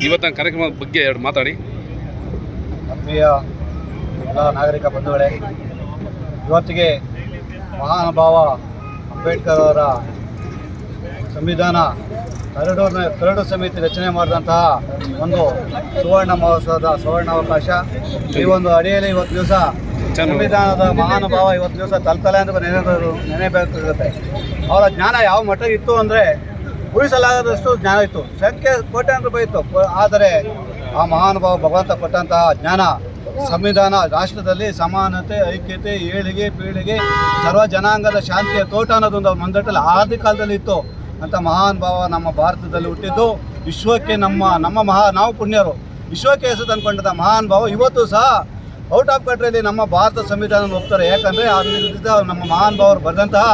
ಇವತ್ತಿನ ಕಾರ್ಯಕ್ರಮದ ಬಗ್ಗೆ ಎರಡು ಮಾತಾಡಿ. ಆತ್ಮೀಯ ಎಲ್ಲ ನಾಗರಿಕ ಬಂಧುಗಳೇ, ಇವತ್ತಿಗೆ ಮಹಾನುಭಾವ ಅಂಬೇಡ್ಕರ್ ಅವರ ಸಂವಿಧಾನ ಕರಡು ಸಮಿತಿ ರಚನೆ ಮಾಡಿದಂತಹ ಒಂದು ಸುವರ್ಣ ಮಹೋತ್ಸವದ ಸುವರ್ಣಾವಕಾಶ. ಈ ಒಂದು ಅಡಿಯಲ್ಲಿ ಇವತ್ತು ದಿವಸ ಸಂವಿಧಾನದ ಮಹಾನುಭಾವ ಇವತ್ತು ದಿವಸ ತಲೆ ಅಂತ ನೆನೆಬೇಕಾಗುತ್ತೆ. ಅವರ ಜ್ಞಾನ ಯಾವ ಮಟ್ಟ ಇತ್ತು ಅಂದರೆ ಊಹಿಸಲಾಗದಷ್ಟು ಜ್ಞಾನ ಇತ್ತು, ಸಂಖ್ಯೆ ಕೋಟ್ಯಾಂತರ ರೂಪಾಯಿ ಇತ್ತು. ಆದರೆ ಆ ಮಹಾನುಭಾವ ಭಗವಂತ ಕೊಟ್ಟಂತಹ ಜ್ಞಾನ, ಸಂವಿಧಾನ ರಾಷ್ಟ್ರದಲ್ಲಿ ಸಮಾನತೆ, ಐಕ್ಯತೆ, ಏಳಿಗೆ, ಪೀಳಿಗೆ, ಸರ್ವ ಜನಾಂಗದ ಶಾಂತಿಯ ತೋಟ ಅನ್ನೋದೊಂದು ಮಂದಟ್ಟಲ್ಲಿ ಆದಿ ಕಾಲದಲ್ಲಿ ಇತ್ತು ಅಂತ ಮಹಾನುಭಾವ ನಮ್ಮ ಭಾರತದಲ್ಲಿ ಹುಟ್ಟಿದ್ದು ವಿಶ್ವಕ್ಕೆ ನಾವು ಪುಣ್ಯರು, ವಿಶ್ವಕ್ಕೆ ಹೆಸರು ತಂದುಕೊಂಡಂಥ ಮಹಾನುಭಾವ ಇವತ್ತು ಸಹ ಔಟ್ ಆಫ್ ಕಂಟ್ರಿಯಲ್ಲಿ ನಮ್ಮ ಭಾರತ ಸಂವಿಧಾನ ಒಪ್ತಾರೆ. ಯಾಕಂದರೆ ನಮ್ಮ ಮಹಾನುಭಾವರು ಬರೆದಂತಹ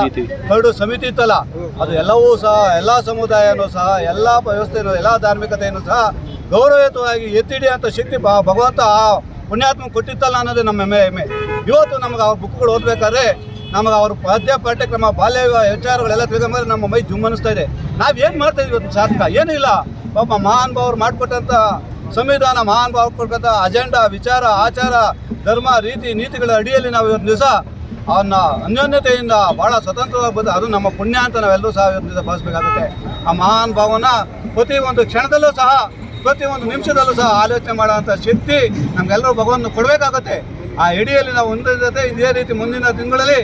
ಕರಡು ಸಮಿತಿ ಇತ್ತಲ್ಲ, ಅದು ಎಲ್ಲವೂ ಸಹ ಎಲ್ಲ ಸಮುದಾಯನೂ ಸಹ ಎಲ್ಲ ವ್ಯವಸ್ಥೆಯನ್ನು ಎಲ್ಲ ಧಾರ್ಮಿಕತೆಯನ್ನು ಸಹ ಗೌರವಯುತವಾಗಿ ಎತ್ತಿಡಿ ಅಂತ ಶಕ್ತಿ ಭಗವಂತ ಪುಣ್ಯಾತ್ಮ ಕೊಟ್ಟಿತ್ತಲ್ಲ ಅನ್ನೋದೇ ನಮ್ಮ ಹೆಮ್ಮೆ. ಇವತ್ತು ನಮಗೆ ಅವ್ರ ಬುಕ್ಗಳು ಓದಬೇಕಾದ್ರೆ ನಮಗೆ ಅವ್ರ ಪಾಠ್ಯಕ್ರಮ ಬಾಲ್ಯ ವಿಚಾರಗಳೆಲ್ಲ ತಿಳ್ಕೊಂಡ್ರೆ ನಮ್ಮ ಮೈ ಜುಮ್ ಅನ್ನಿಸ್ತಾ ಇದೆ. ನಾವೇನು ಮಾಡ್ತಾ ಇದ್ದೀವಿ ಇವತ್ತು ಸಾರ್ಥಕ ಏನೂ ಇಲ್ಲ. ಪಾಪ ಮಹಾನುಭಾವರು ಮಾಡಿಕೊಟ್ಟಂಥ ಸಂವಿಧಾನ, ಮಹಾನುಭಾವರು ಕೊಟ್ಟಂಥ ಅಜೆಂಡಾ, ವಿಚಾರ, ಆಚಾರ, ಧರ್ಮ, ರೀತಿ ನೀತಿಗಳ ಅಡಿಯಲ್ಲಿ ನಾವು ಇವತ್ತು ದಿವಸ ಅವನ್ನ ಅನ್ಯೋನ್ಯತೆಯಿಂದ ಭಾಳ ಸ್ವತಂತ್ರವಾಗಿ ಬಂದು ಅದು ನಮ್ಮ ಪುಣ್ಯ ಅಂತ ನಾವೆಲ್ಲರೂ ಸಹ ಇವತ್ತು ದಿವಸ ಭಾವಿಸಬೇಕಾಗುತ್ತೆ. ಆ ಮಹಾನುಭಾವನ ಪ್ರತಿ ಒಂದು ಕ್ಷಣದಲ್ಲೂ ಸಹ, ಪ್ರತಿ ಒಂದು ನಿಮಿಷದಲ್ಲೂ ಸಹ ಆಲೋಚನೆ ಮಾಡೋವಂಥ ಶಕ್ತಿ ನಮಗೆಲ್ಲರೂ ಭಗವಂತ ಕೊಡಬೇಕಾಗುತ್ತೆ. ಆ ಅಡಿಯಲ್ಲಿ ನಾವು ಹೊಂದಿದ್ದೆ ಇದೇ ರೀತಿ ಮುಂದಿನ ತಿಂಗಳಲ್ಲಿ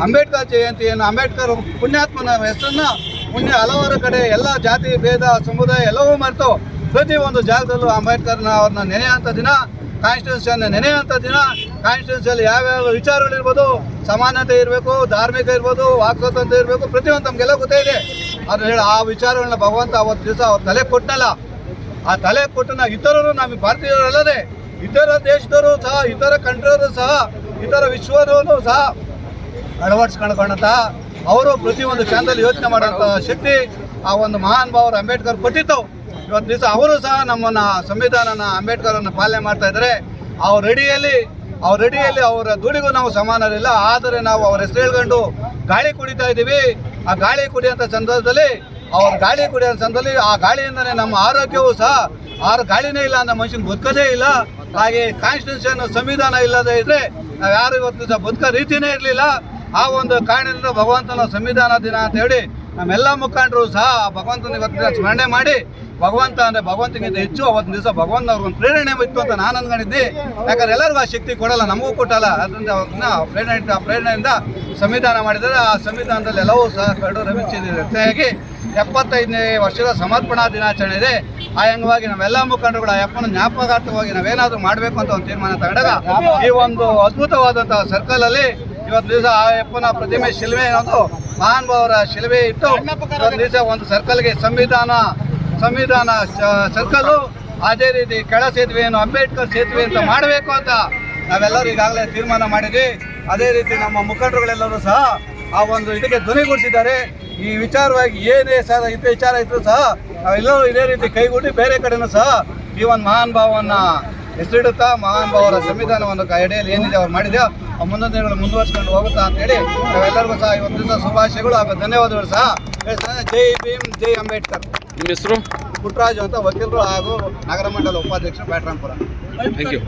ಅಂಬೇಡ್ಕರ್ ಜಯಂತಿಯನ್ನು, ಅಂಬೇಡ್ಕರ್ ಪುಣ್ಯಾತ್ಮನ ಹೆಸರನ್ನು ಹಲವಾರು ಕಡೆ ಎಲ್ಲ ಜಾತಿ ಭೇದ ಸಮುದಾಯ ಎಲ್ಲವೂ ಮರೆತು ಪ್ರತಿ ಒಂದು ಜಾಗದಲ್ಲೂ ಅಂಬೇಡ್ಕರ್ನ ಅವ್ರನ್ನ ನೆನೆಯುವಂಥ ದಿನ, ಕಾನ್ಸ್ಟಿಟ್ಯೂಷನ್ನ ನೆನೆಯುವಂಥ ದಿನ. ಕಾನ್ಸ್ಟಿಟ್ಯೂಷನಲ್ಲಿ ಯಾವ್ಯಾವ ವಿಚಾರಗಳಿರ್ಬೋದು, ಸಮಾನತೆ ಇರಬೇಕು, ಧಾರ್ಮಿಕ ಇರ್ಬೋದು, ವಾಕ್ ಸ್ವಾತಂತ್ರ್ಯ ಇರಬೇಕು, ಪ್ರತಿಯೊಂದು ನಮಗೆಲ್ಲ ಗೊತ್ತೇ ಇದೆ. ಅದು ಹೇಳಿ ಆ ವಿಚಾರಗಳನ್ನ ಭಗವಂತ ಅವತ್ತು ದಿವಸ ಅವ್ರ ತಲೆ ಕೊಟ್ಟನಲ್ಲ, ಆ ತಲೆ ಕೊಟ್ಟನ ಇತರರು, ನಮ್ಮ ಭಾರತೀಯರಲ್ಲದೆ ಇತರ ದೇಶದವರು ಸಹ, ಇತರ ಕಂಟ್ರಿಯವರು ಸಹ, ಇತರ ವಿಶ್ವದವರು ಸಹ ಅಳವಡಿಸ್ಕೊಂಡಂಥ ಅವರು ಪ್ರತಿಯೊಂದು ಕ್ಷಣದಲ್ಲಿ ಯೋಚನೆ ಮಾಡೋಂಥ ಶಕ್ತಿ ಆ ಒಂದು ಮಹಾನುಭಾವರು ಅಂಬೇಡ್ಕರ್ ಕೊಟ್ಟಿತ್ತು. ಇವತ್ತು ದಿವಸ ಅವರು ಸಹ ನಮ್ಮನ್ನು ಸಂವಿಧಾನನ ಅಂಬೇಡ್ಕರನ್ನು ಪಾಲನೆ ಮಾಡ್ತಾ ಇದ್ದಾರೆ. ಅವ್ರ ಅಡಿಯಲ್ಲಿ ಅವರ ದುಡಿಗೂ ನಾವು ಸಮಾನರಿಲ್ಲ. ಆದರೆ ನಾವು ಅವ್ರ ಹೆಸರು ಹೇಳ್ಕೊಂಡು ಗಾಳಿ ಕುಡಿತಾ ಇದ್ದೀವಿ. ಆ ಗಾಳಿ ಕುಡಿಯೋಂಥ ಸಂದರ್ಭದಲ್ಲಿ ಆ ಗಾಳಿಯಿಂದನೇ ನಮ್ಮ ಆರೋಗ್ಯವೂ ಸಹ, ಗಾಳಿನೇ ಇಲ್ಲ ಅನ್ನೋ ಮನುಷ್ಯನ ಬದುಕೋದೇ ಇಲ್ಲ. ಹಾಗೆ ಕಾನ್ಸ್ಟಿಟ್ಯೂಷನ್, ಸಂವಿಧಾನ ಇಲ್ಲದೆ ಇದ್ದರೆ ನಾವು ಯಾರು ಇವತ್ತು ದಿವಸ ಬದುಕೋ ರೀತಿಯೇ ಇರಲಿಲ್ಲ. ಆ ಒಂದು ಕಾರಣದಿಂದ ಭಗವಂತನ ಸಂವಿಧಾನ ದಿನ ಅಂತ ಹೇಳಿ ನಮ್ಮೆಲ್ಲ ಮುಖಂಡರು ಸಹ ಭಗವಂತನ ಇವತ್ತಿನ ಸ್ಮರಣೆ ಮಾಡಿ, ಭಗವಂತ ಅಂದರೆ ಭಗವಂತನಿಗಿಂತ ಹೆಚ್ಚು ಅವತ್ತಿನ ದಿವಸ ಭಗವಂತ ಅವ್ರಿಗೊಂದು ಪ್ರೇರಣೆ ಇತ್ತು ಅಂತ ನಾನು ಅಂದ್ಕೊಂಡಿದ್ದೆ. ಯಾಕಂದ್ರೆ ಎಲ್ಲರಿಗೂ ಆ ಶಕ್ತಿ ಕೊಡಲ್ಲ, ನಮಗೂ ಕೊಟ್ಟಲ್ಲ. ಅದರಿಂದ ಅವತ್ತಿನ ಪ್ರೇರಣೆಯಿಂದ ಸಂವಿಧಾನ ಮಾಡಿದರೆ ಆ ಸಂವಿಧಾನದಲ್ಲಿ ಎಲ್ಲವೂ ಸಹ ಕರಡು ರಚಿಸಿಯಾಗಿ 75ನೇ ವರ್ಷದ ಸಮರ್ಪಣಾ ದಿನಾಚರಣೆ ಇದೆ. ಆ ಅಂಗವಾಗಿ ನಾವೆಲ್ಲ ಮುಖಂಡರುಗಳು ಆ ಯಪ್ಪನ ಜ್ಞಾಪಕಾರ್ಥವಾಗಿ ನಾವೇನಾದರೂ ಮಾಡಬೇಕು ಅಂತ ಒಂದು ತೀರ್ಮಾನ ತಗೊಂಡಾಗ ಈ ಒಂದು ಅದ್ಭುತವಾದಂಥ ಸರ್ಕಲಲ್ಲಿ ಇವತ್ತು ದಿವಸ ಆ ಯಪ್ಪನ ಪ್ರತಿಮೆ ಶಿಲ್ವೆ ಅನ್ನೋದು ಮಹಾನುಭಾವರ ಶಿಲ್ವೆ ಇಟ್ಟು ಇವತ್ತು ದಿವಸ ಒಂದು ಸರ್ಕಲ್ಗೆ ಸಂವಿಧಾನ ಸರ್ಕಲ್ಲು, ಅದೇ ರೀತಿ ಕೆಳ ಸೇತುವೆಯನ್ನು ಅಂಬೇಡ್ಕರ್ ಸೇತುವೆ ಅಂತ ಮಾಡಬೇಕು ಅಂತ ನಾವೆಲ್ಲರೂ ಈಗಾಗಲೇ ತೀರ್ಮಾನ ಮಾಡಿದ್ವಿ. ಅದೇ ರೀತಿ ನಮ್ಮ ಮುಖಂಡರುಗಳೆಲ್ಲರೂ ಸಹ ಆ ಒಂದು ಇದಕ್ಕೆ ಧ್ವನಿಗೂಡಿಸಿದ್ದಾರೆ. ಈ ವಿಚಾರವಾಗಿ ಏನೇ ಸಹ ವಿಚಾರ ಇದ್ದರೂ ಸಹ ನಾವೆಲ್ಲರೂ ಇದೇ ರೀತಿ ಕೈಗೂಡಿ ಬೇರೆ ಕಡೆನೂ ಸಹ ಈ ಒಂದು ಮಹಾನುಭಾವವನ್ನು ಹೆಸರಿಡುತ್ತಾ ಮಹಾನುಭಾವರ ಸಂವಿಧಾನವನ್ನು ಅಡಿಯಲ್ಲಿ ಏನಿದೆ ಅವ್ರು ಮಾಡಿದೆ ಆ ಮುಂದಿನ ದಿನಗಳು ಮುಂದುವರ್ಸ್ಕೊಂಡು ಹೋಗುತ್ತಾ ಅಂತೇಳಿ ನಾವೆಲ್ಲರಿಗೂ ಸಹ ಇವತ್ತು ದಿವಸ ಶುಭಾಶಯಗಳು ಹಾಗೂ ಧನ್ಯವಾದಗಳು ಸಹ ಹೇಳ್ತಾರೆ. ಜೈ ಭೀಮ್, ಜೈ ಅಂಬೇಡ್ಕರ್. ನಿಮ್ಮ ಹೆಸರು? ಪುಟ್ಟರಾಜು ಅಂತ, ವಕೀಲರು ಹಾಗೂ ನಗರ ಮಂಡಲ ಉಪಾಧ್ಯಕ್ಷರು, ಬ್ಯಾಟ್ರಾಂಪುರ. Thank you.